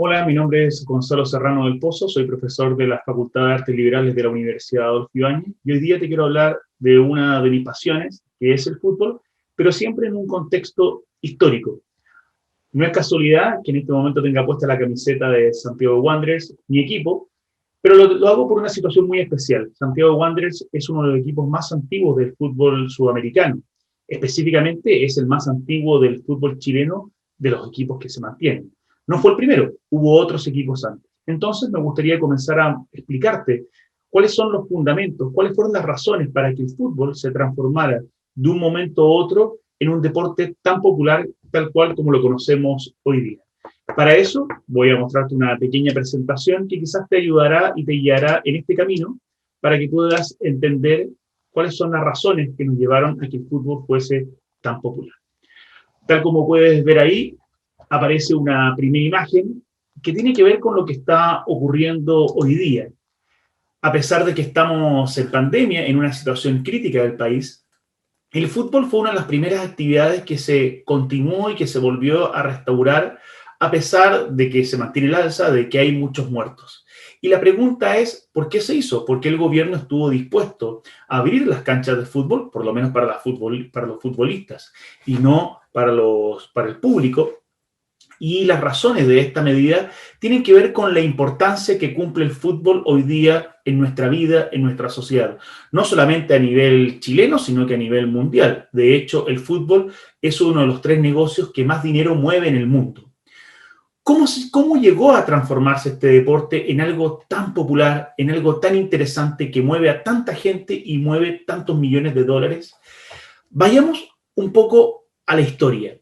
Hola, mi nombre es Gonzalo Serrano del Pozo, soy profesor de la Facultad de Artes Liberales de la Universidad Adolfo Ibáñez y hoy día te quiero hablar de una de mis pasiones, que es el fútbol, pero siempre en un contexto histórico. No es casualidad que en este momento tenga puesta la camiseta de Santiago Wanderers, mi equipo, pero lo hago por una situación muy especial. Santiago Wanderers es uno de los equipos más antiguos del fútbol sudamericano. Específicamente es el más antiguo del fútbol chileno de los equipos que se mantienen. No fue el primero, hubo otros equipos antes. Entonces me gustaría comenzar a explicarte cuáles son los fundamentos, cuáles fueron las razones para que el fútbol se transformara de un momento a otro en un deporte tan popular tal cual como lo conocemos hoy día. Para eso voy a mostrarte una pequeña presentación que quizás te ayudará y te guiará en este camino para que puedas entender cuáles son las razones que nos llevaron a que el fútbol fuese tan popular. Tal como puedes ver ahí, aparece una primera imagen que tiene que ver con lo que está ocurriendo hoy día. A pesar de que estamos en pandemia, en una situación crítica del país, el fútbol fue una de las primeras actividades que se continuó y que se volvió a restaurar a pesar de que se mantiene el alza, de que hay muchos muertos. Y la pregunta es, ¿por qué se hizo? ¿Por qué el gobierno estuvo dispuesto a abrir las canchas de fútbol, por lo menos para los futbolistas, y no para el público? Y las razones de esta medida tienen que ver con la importancia que cumple el fútbol hoy día en nuestra vida, en nuestra sociedad. No solamente a nivel chileno, sino que a nivel mundial. De hecho, el fútbol es uno de los 3 negocios que más dinero mueve en el mundo. ¿Cómo llegó a transformarse este deporte en algo tan popular, en algo tan interesante que mueve a tanta gente y mueve tantos millones de dólares? Vayamos un poco a la historia.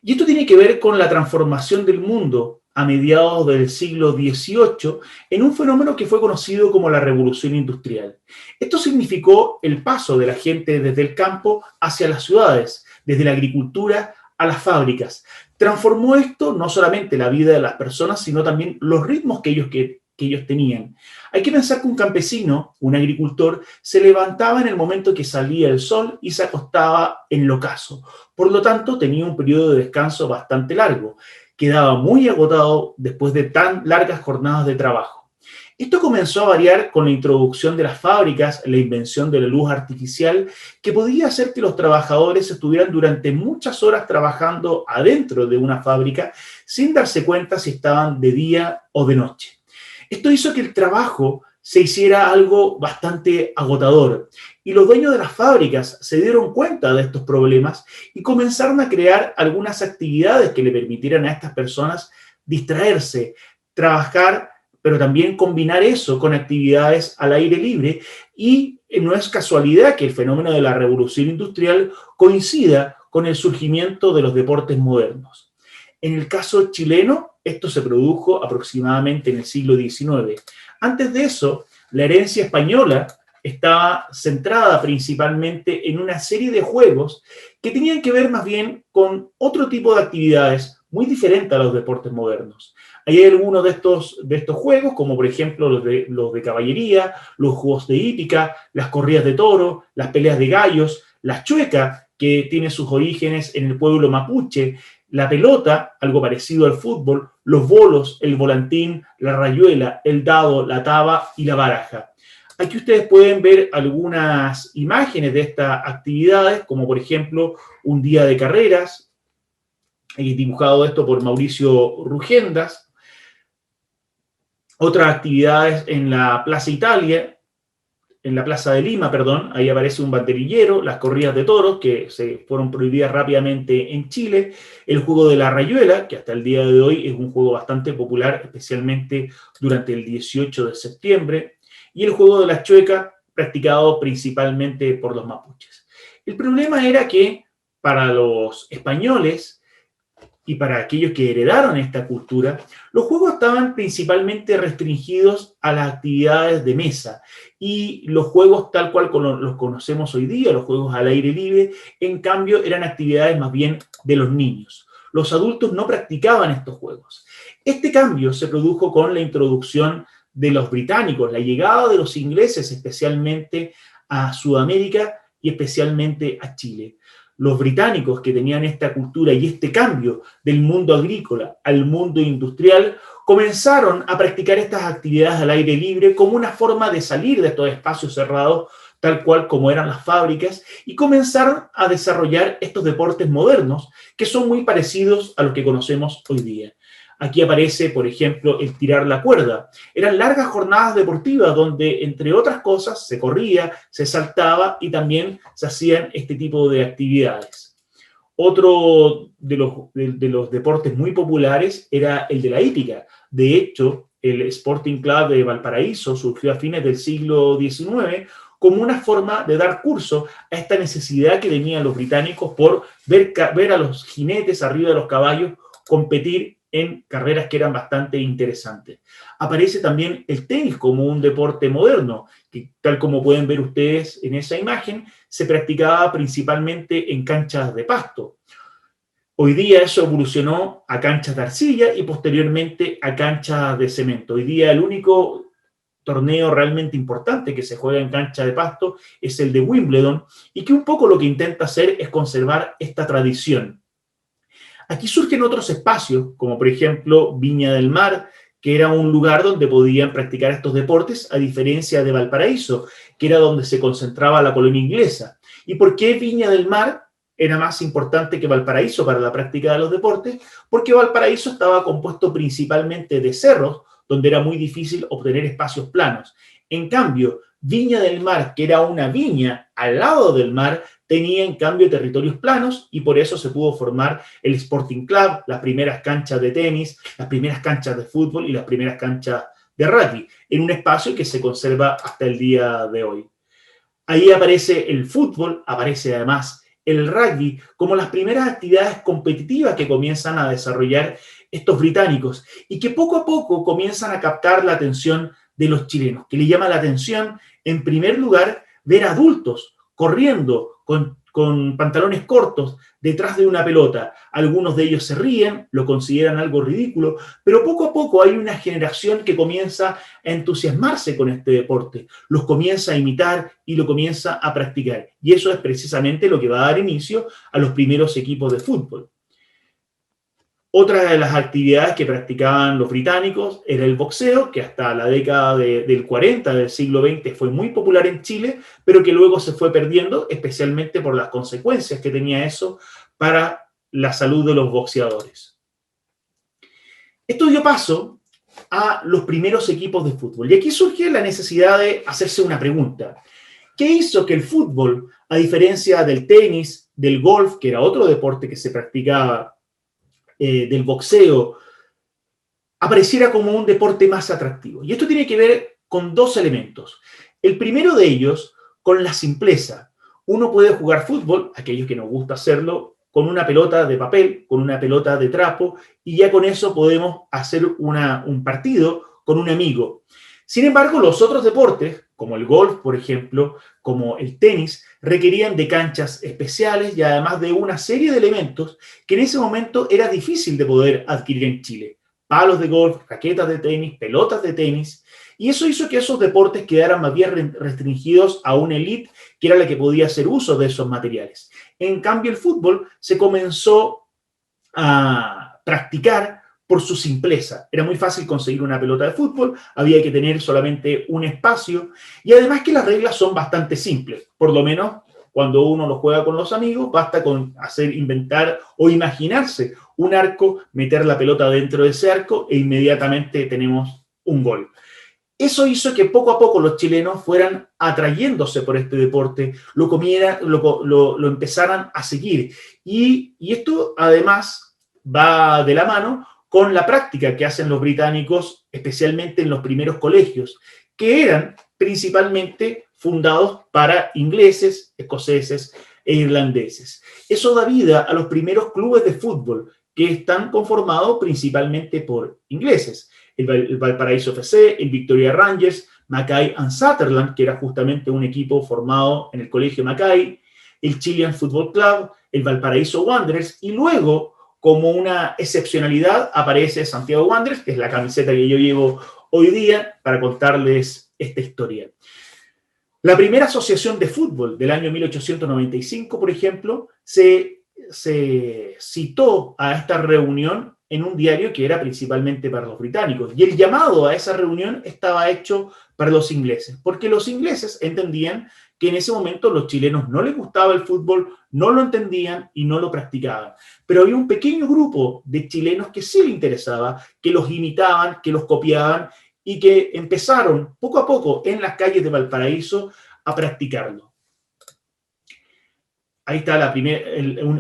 Y esto tiene que ver con la transformación del mundo a mediados del siglo XVIII en un fenómeno que fue conocido como la Revolución Industrial. Esto significó el paso de la gente desde el campo hacia las ciudades, desde la agricultura a las fábricas. Transformó esto no solamente la vida de las personas, sino también los ritmos que ellos tenían. Hay que pensar que un campesino, un agricultor, se levantaba en el momento que salía el sol y se acostaba en el ocaso. Por lo tanto, tenía un periodo de descanso bastante largo. Quedaba muy agotado después de tan largas jornadas de trabajo. Esto comenzó a variar con la introducción de las fábricas, la invención de la luz artificial, que podía hacer que los trabajadores estuvieran durante muchas horas trabajando adentro de una fábrica sin darse cuenta si estaban de día o de noche. Esto hizo que el trabajo se hiciera algo bastante agotador y los dueños de las fábricas se dieron cuenta de estos problemas y comenzaron a crear algunas actividades que le permitieran a estas personas distraerse, trabajar, pero también combinar eso con actividades al aire libre. Y no es casualidad que el fenómeno de la revolución industrial coincida con el surgimiento de los deportes modernos. En el caso chileno, esto se produjo aproximadamente en el siglo XIX. Antes de eso, la herencia española estaba centrada principalmente en una serie de juegos que tenían que ver más bien con otro tipo de actividades muy diferentes a los deportes modernos. Hay algunos de estos juegos, como por ejemplo los de caballería, los juegos de hípica, las corridas de toro, las peleas de gallos, la chueca, que tiene sus orígenes en el pueblo mapuche, la pelota, algo parecido al fútbol, los bolos, el volantín, la rayuela, el dado, la taba y la baraja. Aquí ustedes pueden ver algunas imágenes de estas actividades, como por ejemplo un día de carreras, dibujado esto por Mauricio Rugendas. Otras actividades en la Plaza Italia, en la Plaza de Lima, perdón, ahí aparece un banderillero, las corridas de toros, que se fueron prohibidas rápidamente en Chile, el juego de la rayuela, que hasta el día de hoy es un juego bastante popular, especialmente durante el 18 de septiembre, y el juego de la chueca, practicado principalmente por los mapuches. El problema era que para los españoles y para aquellos que heredaron esta cultura, los juegos estaban principalmente restringidos a las actividades de mesa y los juegos tal cual los conocemos hoy día, los juegos al aire libre, en cambio eran actividades más bien de los niños. Los adultos no practicaban estos juegos. Este cambio se produjo con la introducción de los británicos, la llegada de los ingleses especialmente a Sudamérica y especialmente a Chile. Los británicos que tenían esta cultura y este cambio del mundo agrícola al mundo industrial comenzaron a practicar estas actividades al aire libre como una forma de salir de estos espacios cerrados, tal cual como eran las fábricas, y comenzaron a desarrollar estos deportes modernos que son muy parecidos a los que conocemos hoy día. Aquí aparece, por ejemplo, el tirar la cuerda. Eran largas jornadas deportivas donde, entre otras cosas, se corría, se saltaba y también se hacían este tipo de actividades. Otro de los deportes muy populares era el de la hípica. De hecho, el Sporting Club de Valparaíso surgió a fines del siglo XIX como una forma de dar curso a esta necesidad que tenían los británicos por ver a los jinetes arriba de los caballos competir en carreras que eran bastante interesantes. Aparece también el tenis como un deporte moderno, que tal como pueden ver ustedes en esa imagen, se practicaba principalmente en canchas de pasto. Hoy día eso evolucionó a canchas de arcilla y posteriormente a canchas de cemento. Hoy día el único torneo realmente importante que se juega en cancha de pasto es el de Wimbledon y que un poco lo que intenta hacer es conservar esta tradición. Aquí surgen otros espacios, como por ejemplo Viña del Mar, que era un lugar donde podían practicar estos deportes, a diferencia de Valparaíso, que era donde se concentraba la colonia inglesa. ¿Y por qué Viña del Mar era más importante que Valparaíso para la práctica de los deportes? Porque Valparaíso estaba compuesto principalmente de cerros, donde era muy difícil obtener espacios planos. En cambio, Viña del Mar, que era una viña al lado del mar, tenía en cambio territorios planos y por eso se pudo formar el Sporting Club, las primeras canchas de tenis, las primeras canchas de fútbol y las primeras canchas de rugby, en un espacio que se conserva hasta el día de hoy. Ahí aparece el fútbol, aparece además el rugby como las primeras actividades competitivas que comienzan a desarrollar estos británicos y que poco a poco comienzan a captar la atención de los chilenos, que le llama la atención, en primer lugar, ver adultos corriendo con pantalones cortos detrás de una pelota. Algunos de ellos se ríen, lo consideran algo ridículo, pero poco a poco hay una generación que comienza a entusiasmarse con este deporte, los comienza a imitar y lo comienza a practicar. Y eso es precisamente lo que va a dar inicio a los primeros equipos de fútbol. Otra de las actividades que practicaban los británicos era el boxeo, que hasta la década del 40 del siglo XX fue muy popular en Chile, pero que luego se fue perdiendo, especialmente por las consecuencias que tenía eso para la salud de los boxeadores. Esto dio paso a los primeros equipos de fútbol. Y aquí surge la necesidad de hacerse una pregunta. ¿Qué hizo que el fútbol, a diferencia del tenis, del golf, que era otro deporte que se practicaba, del boxeo, apareciera como un deporte más atractivo? Y esto tiene que ver con dos elementos. El primero de ellos, con la simpleza. Uno puede jugar fútbol, aquellos que nos gusta hacerlo, con una pelota de papel, con una pelota de trapo, y ya con eso podemos hacer un partido con un amigo. Sin embargo, los otros deportes, como el golf, por ejemplo, como el tenis, requerían de canchas especiales y además de una serie de elementos que en ese momento era difícil de poder adquirir en Chile. Palos de golf, raquetas de tenis, pelotas de tenis, y eso hizo que esos deportes quedaran más bien restringidos a una élite que era la que podía hacer uso de esos materiales. En cambio, el fútbol se comenzó a practicar por su simpleza. Era muy fácil conseguir una pelota de fútbol, había que tener solamente un espacio y además que las reglas son bastante simples. Por lo menos cuando uno lo juega con los amigos, basta con inventar o imaginarse un arco, meter la pelota dentro de ese arco e inmediatamente tenemos un gol. Eso hizo que poco a poco los chilenos fueran atrayéndose por este deporte, lo empezaran a seguir. Y esto además va de la mano con la práctica que hacen los británicos, especialmente en los primeros colegios, que eran principalmente fundados para ingleses, escoceses e irlandeses. Eso da vida a los primeros clubes de fútbol, que están conformados principalmente por ingleses. El Valparaíso FC, el Victoria Rangers, Mackay and Sutherland, que era justamente un equipo formado en el colegio Mackay, el Chilean Football Club, el Valparaíso Wanderers, y luego, como una excepcionalidad, aparece Santiago Wanderers, que es la camiseta que yo llevo hoy día para contarles esta historia. La primera asociación de fútbol del año 1895, por ejemplo, se citó a esta reunión en un diario que era principalmente para los británicos. Y el llamado a esa reunión estaba hecho para los ingleses, porque los ingleses entendían que en ese momento los chilenos no les gustaba el fútbol, no lo entendían y no lo practicaban. Pero había un pequeño grupo de chilenos que sí les interesaba, que los imitaban, que los copiaban y que empezaron poco a poco en las calles de Valparaíso a practicarlo. Ahí está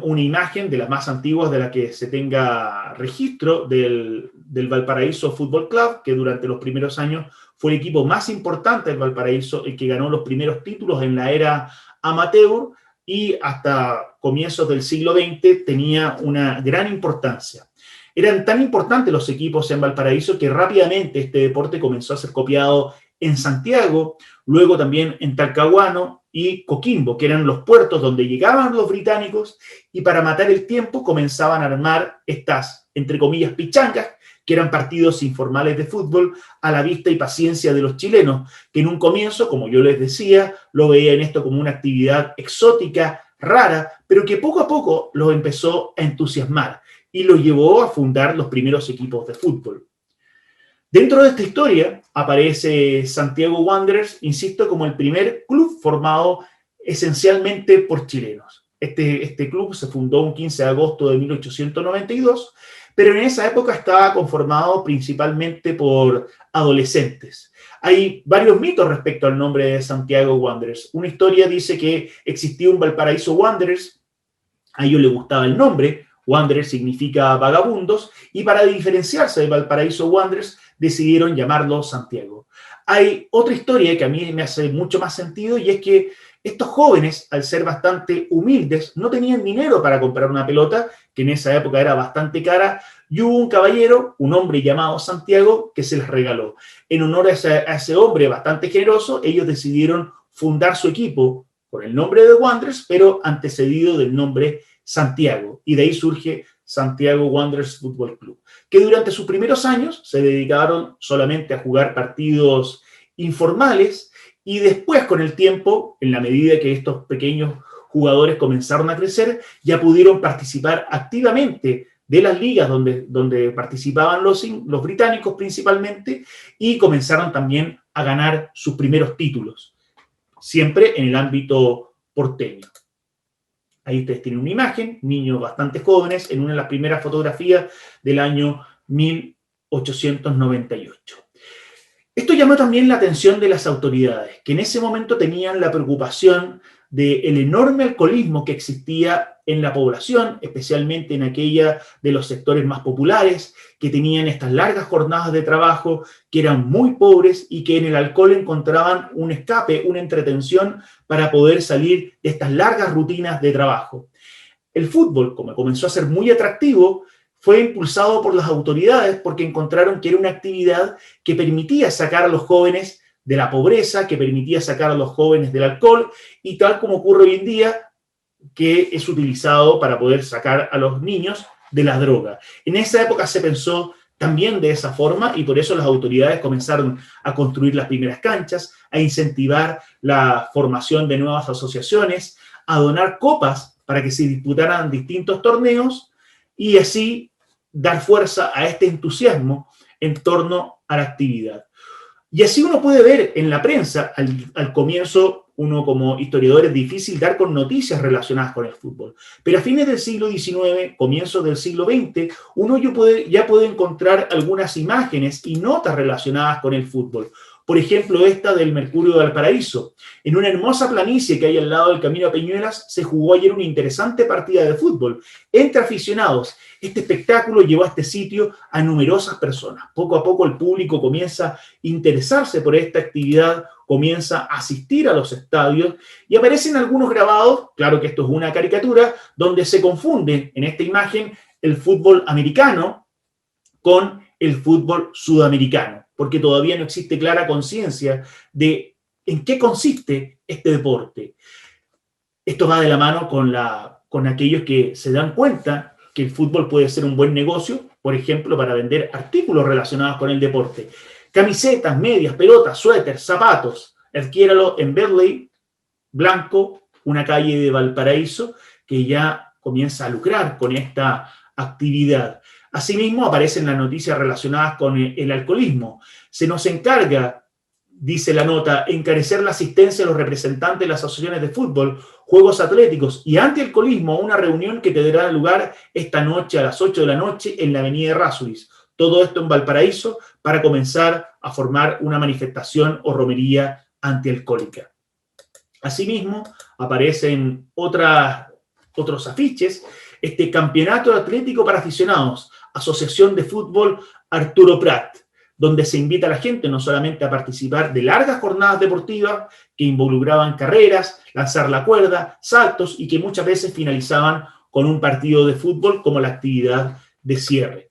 una imagen de las más antiguas de la que se tenga registro del Valparaíso Fútbol Club, que durante los primeros años fue el equipo más importante del Valparaíso, el que ganó los primeros títulos en la era amateur y hasta comienzos del siglo XX tenía una gran importancia. Eran tan importantes los equipos en Valparaíso que rápidamente este deporte comenzó a ser copiado en Santiago, luego también en Talcahuano y Coquimbo, que eran los puertos donde llegaban los británicos y para matar el tiempo comenzaban a armar estas, entre comillas, pichangas, que eran partidos informales de fútbol a la vista y paciencia de los chilenos, que en un comienzo, como yo les decía, lo veían esto como una actividad exótica, rara, pero que poco a poco los empezó a entusiasmar y los llevó a fundar los primeros equipos de fútbol. Dentro de esta historia aparece Santiago Wanderers, insisto, como el primer club formado esencialmente por chilenos. Este club se fundó un 15 de agosto de 1892, pero en esa época estaba conformado principalmente por adolescentes. Hay varios mitos respecto al nombre de Santiago Wanderers. Una historia dice que existía un Valparaíso Wanderers, a ellos les gustaba el nombre, Wanderers significa vagabundos, y para diferenciarse de Valparaíso Wanderers decidieron llamarlo Santiago. Hay otra historia que a mí me hace mucho más sentido y es que estos jóvenes, al ser bastante humildes, no tenían dinero para comprar una pelota, que en esa época era bastante cara, y hubo un caballero, un hombre llamado Santiago, que se les regaló. En honor a ese hombre bastante generoso, ellos decidieron fundar su equipo con el nombre de Wanderers, pero antecedido del nombre Santiago, y de ahí surge Santiago Wanderers Fútbol Club, que durante sus primeros años se dedicaron solamente a jugar partidos informales y después con el tiempo, en la medida que estos pequeños jugadores comenzaron a crecer, ya pudieron participar activamente de las ligas donde participaban los británicos principalmente y comenzaron también a ganar sus primeros títulos, siempre en el ámbito porteño. Ahí ustedes tienen una imagen, niños bastante jóvenes, en una de las primeras fotografías del año 1898. Esto llamó también la atención de las autoridades, que en ese momento tenían la preocupación del enorme alcoholismo que existía en la población, especialmente en aquella de los sectores más populares, que tenían estas largas jornadas de trabajo, que eran muy pobres y que en el alcohol encontraban un escape, una entretención para poder salir de estas largas rutinas de trabajo. El fútbol, como comenzó a ser muy atractivo, fue impulsado por las autoridades porque encontraron que era una actividad que permitía sacar a los jóvenes de la pobreza, que permitía sacar a los jóvenes del alcohol y tal como ocurre hoy en día, que es utilizado para poder sacar a los niños de la droga. En esa época se pensó también de esa forma y por eso las autoridades comenzaron a construir las primeras canchas, a incentivar la formación de nuevas asociaciones, a donar copas para que se disputaran distintos torneos y así dar fuerza a este entusiasmo en torno a la actividad. Y así uno puede ver en la prensa, al comienzo, uno como historiador es difícil dar con noticias relacionadas con el fútbol, pero a fines del siglo XIX, comienzos del siglo XX, uno ya puede encontrar algunas imágenes y notas relacionadas con el fútbol. Por ejemplo, esta del Mercurio de Valparaíso. En una hermosa planicie que hay al lado del Camino a Peñuelas, se jugó ayer una interesante partida de fútbol entre aficionados. Este espectáculo llevó a este sitio a numerosas personas. Poco a poco el público comienza a interesarse por esta actividad, comienza a asistir a los estadios y aparecen algunos grabados, claro que esto es una caricatura, donde se confunde en esta imagen el fútbol americano con el fútbol sudamericano, porque todavía no existe clara conciencia de en qué consiste este deporte. Esto va de la mano con aquellos que se dan cuenta que el fútbol puede ser un buen negocio, por ejemplo, para vender artículos relacionados con el deporte. Camisetas, medias, pelotas, suéteres, zapatos. Adquiéralo en Bedley, Blanco, una calle de Valparaíso, que ya comienza a lucrar con esta actividad. Asimismo, aparecen las noticias relacionadas con el alcoholismo. Se nos encarga, dice la nota, encarecer la asistencia de los representantes de las asociaciones de fútbol, juegos atléticos y antialcoholismo a una reunión que tendrá lugar esta noche a las 8 de la noche en la avenida Errázuriz. Todo esto en Valparaíso para comenzar a formar una manifestación o romería antialcohólica. Asimismo, aparecen otros afiches. Este campeonato atlético para aficionados, Asociación de Fútbol Arturo Prat, donde se invita a la gente no solamente a participar de largas jornadas deportivas que involucraban carreras, lanzar la cuerda, saltos y que muchas veces finalizaban con un partido de fútbol como la actividad de cierre.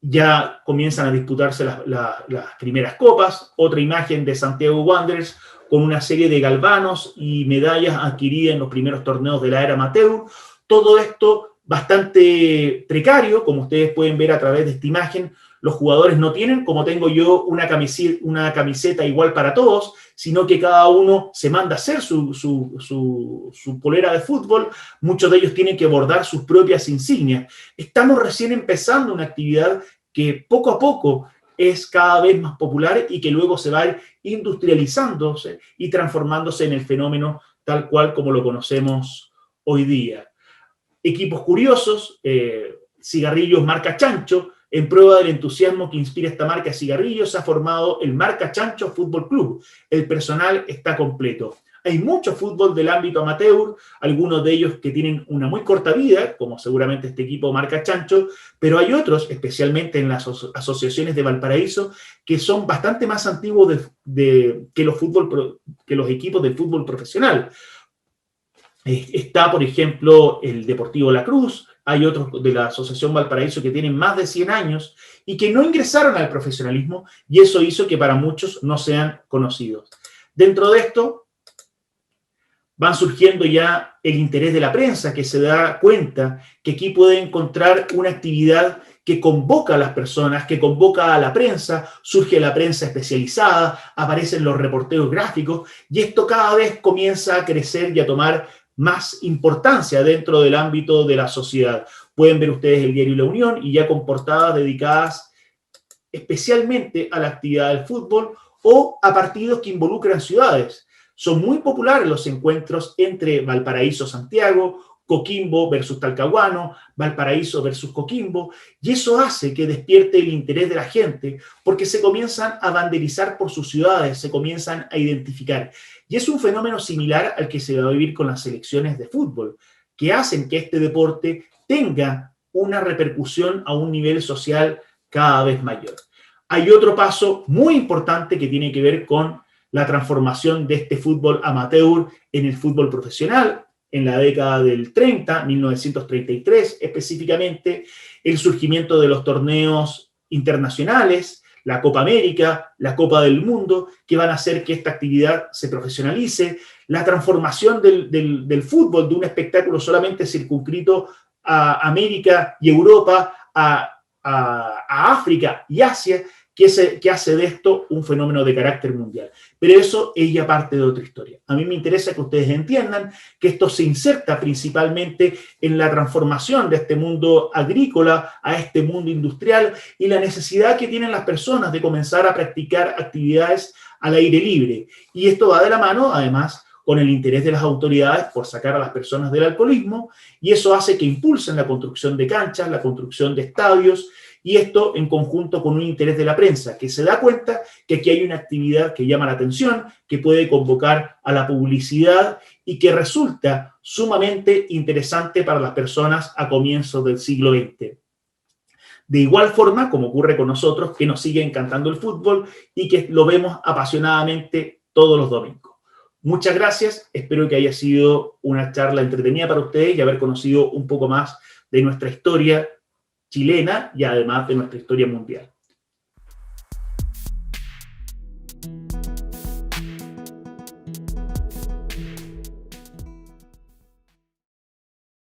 Ya comienzan a disputarse las primeras copas, otra imagen de Santiago Wanderers con una serie de galvanos y medallas adquiridas en los primeros torneos de la era amateur. Todo esto bastante precario, como ustedes pueden ver a través de esta imagen. Los jugadores no tienen, como tengo yo, una camiseta igual para todos, sino que cada uno se manda a hacer su polera de fútbol. Muchos de ellos tienen que bordar sus propias insignias. Estamos recién empezando una actividad que poco a poco es cada vez más popular y que luego se va a ir industrializándose y transformándose en el fenómeno tal cual como lo conocemos hoy día. Equipos curiosos, cigarrillos marca Chancho. En prueba del entusiasmo que inspira esta marca de cigarrillos, se ha formado el Marca Chancho Fútbol Club. El personal está completo. Hay mucho fútbol del ámbito amateur, algunos de ellos que tienen una muy corta vida, como seguramente este equipo Marca Chancho, pero hay otros, especialmente en las asociaciones de Valparaíso, que son bastante más antiguos que los equipos del fútbol profesional. Está, por ejemplo, el Deportivo La Cruz. Hay otros de la Asociación Valparaíso que tienen más de 100 años y que no ingresaron al profesionalismo, y eso hizo que para muchos no sean conocidos. Dentro de esto van surgiendo ya el interés de la prensa, que se da cuenta que aquí puede encontrar una actividad que convoca a las personas, que convoca a la prensa, surge la prensa especializada, aparecen los reporteros gráficos, y esto cada vez comienza a crecer y a tomar más importancia dentro del ámbito de la sociedad. Pueden ver ustedes el diario La Unión y ya con portadas dedicadas especialmente a la actividad del fútbol o a partidos que involucran ciudades. Son muy populares los encuentros entre Valparaíso-Santiago, Coquimbo versus Talcahuano, Valparaíso versus Coquimbo, y eso hace que despierte el interés de la gente porque se comienzan a banderizar por sus ciudades, se comienzan a identificar. Y es un fenómeno similar al que se va a vivir con las selecciones de fútbol, que hacen que este deporte tenga una repercusión a un nivel social cada vez mayor. Hay otro paso muy importante que tiene que ver con la transformación de este fútbol amateur en el fútbol profesional, en la década del 30, 1933 específicamente, el surgimiento de los torneos internacionales, la Copa América, la Copa del Mundo, que van a hacer que esta actividad se profesionalice, la transformación del fútbol de un espectáculo solamente circunscrito a América y Europa, a África y Asia, que hace de esto un fenómeno de carácter mundial. Pero eso es ya parte de otra historia. A mí me interesa que ustedes entiendan que esto se inserta principalmente en la transformación de este mundo agrícola a este mundo industrial y la necesidad que tienen las personas de comenzar a practicar actividades al aire libre. Y esto va de la mano, además, con el interés de las autoridades por sacar a las personas del alcoholismo, y eso hace que impulsen la construcción de canchas, la construcción de estadios, y esto en conjunto con un interés de la prensa, que se da cuenta que aquí hay una actividad que llama la atención, que puede convocar a la publicidad y que resulta sumamente interesante para las personas a comienzos del siglo XX. De igual forma, como ocurre con nosotros, que nos sigue encantando el fútbol y que lo vemos apasionadamente todos los domingos. Muchas gracias, espero que haya sido una charla entretenida para ustedes y haber conocido un poco más de nuestra historia chilena y además de nuestra historia mundial.